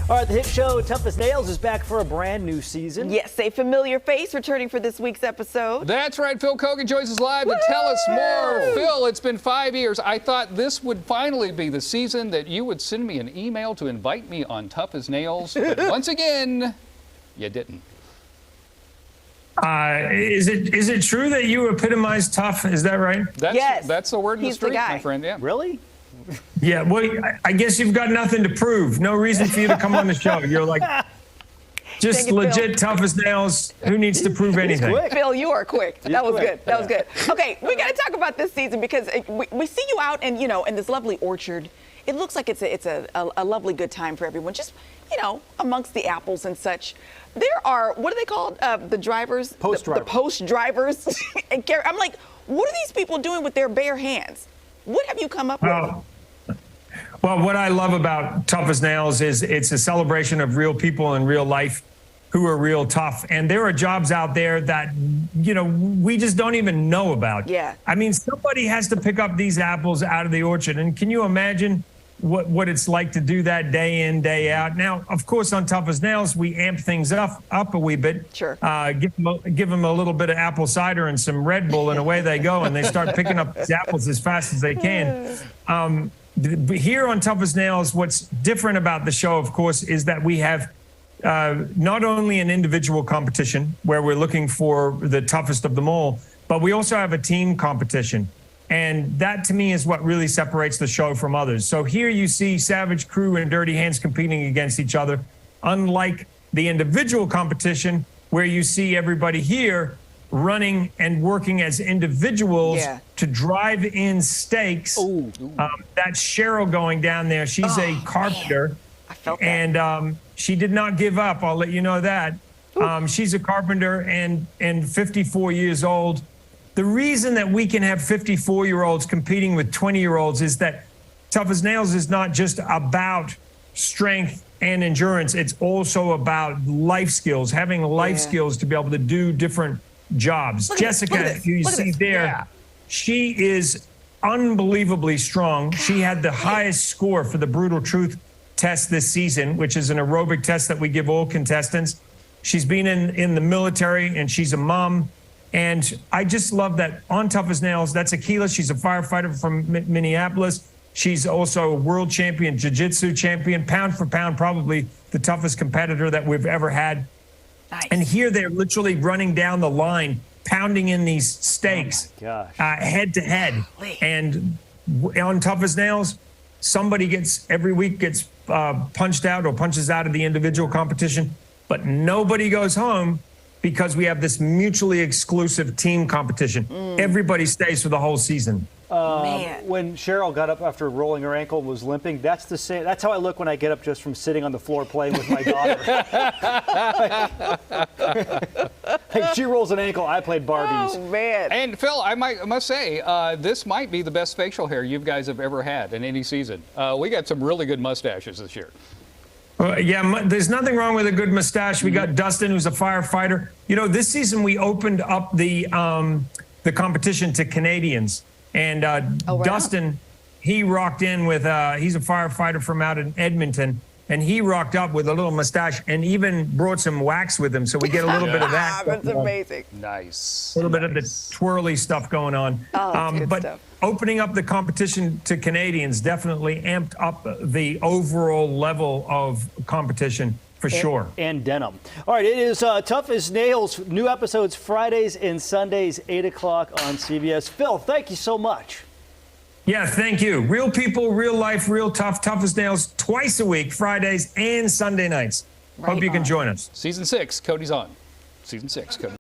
All right, the hit show Tough as Nails is back for a brand new season. Yes, a familiar face returning for this week's episode. That's right. Phil Keoghan joins us live to tell us more. Phil, it's been 5 years. I thought this would finally be the season that you would send me an email to invite me on Tough as Nails. But once again, you didn't. Is it true that you epitomize tough? Is that right? Yes. That's the word in the He's street, the guy. my friend. Yeah. Really? Yeah, well, I guess you've got nothing to prove. No reason for you to come on the show. You're like, just Thank you, legit Phil. tough as nails. Who needs to prove anything? quick. Phil, you are quick. That was quick. good. That was good. Okay, we got to talk about this season because we see you out in this lovely orchard. It looks like it's a lovely good time for everyone. Just amongst the apples and such. There are, what are they called? The drivers. Post drivers. The post drivers. I'm like, what are these people doing with their bare hands? What have you come up with? Well, what I love about Tough as Nails is it's a celebration of real people in real life who are real tough. And there are jobs out there that, we just don't even know about. Yeah. I mean, somebody has to pick up these apples out of the orchard. And can you imagine what it's like to do that day in, day out? Now, of course, on Tough as Nails, we amp things up a wee bit. Sure. Give them a little bit of apple cider and some Red Bull, and away they go, and they start picking up these apples as fast as they can. Here on Tough as Nails, what's different about the show, of course, is that we have not only an individual competition where we're looking for the toughest of them all, but we also have a team competition. And that, to me, is what really separates the show from others. So here you see Savage Crew and Dirty Hands competing against each other, unlike the individual competition where you see everybody here running and working as individuals to drive in stakes. That's Cheryl going down there. She's a carpenter. Man. I felt that. And she did not give up. I'll let you know that. She's a carpenter and 54 years old. The reason that we can have 54-year-olds competing with 20-year-olds is that Tough as Nails is not just about strength and endurance. It's also about life skills, having life skills to be able to do different jobs. Jessica, who you see there, she is unbelievably strong. She had the highest score for the Brutal Truth test this season, which is an aerobic test that we give all contestants. She's been in the military, and she's a mom. And I just love that on Tough as Nails, that's Akila. She's a firefighter from Minneapolis. She's also a world champion, jiu-jitsu champion, pound for pound, probably the toughest competitor that we've ever had. Nice. And here they're literally running down the line, pounding in these stakes head to head. And on Tough as Nails, somebody every week gets punched out or punches out of the individual competition, but nobody goes home because we have this mutually exclusive team competition. Everybody stays for the whole season. When Cheryl got up after rolling her ankle and was limping, that's the same. That's how I look when I get up just from sitting on the floor playing with my daughter. Like she rolls an ankle, I played Barbies. Oh, man. And Phil, I must say, this might be the best facial hair you guys have ever had in any season. We got some really good mustaches this year. There's nothing wrong with a good mustache. We got Dustin, who's a firefighter. This season we opened up the competition to Canadians, and Dustin, he rocked in with he's a firefighter from out in Edmonton, and he rocked up with a little mustache and even brought some wax with him, so we get a little bit of that. That's amazing. Nice. A little bit of the twirly stuff going on. Good but stuff. Opening up the competition to Canadians definitely amped up the overall level of competition for sure. And denim. All right, it is Tough as Nails. New episodes Fridays and Sundays, 8 o'clock on CBS. Phil, thank you so much. Yeah, thank you. Real people, real life, real tough. Tough as Nails twice a week, Fridays and Sunday nights. Hope you can join us. Season 6, Cody's on. Season 6, Cody.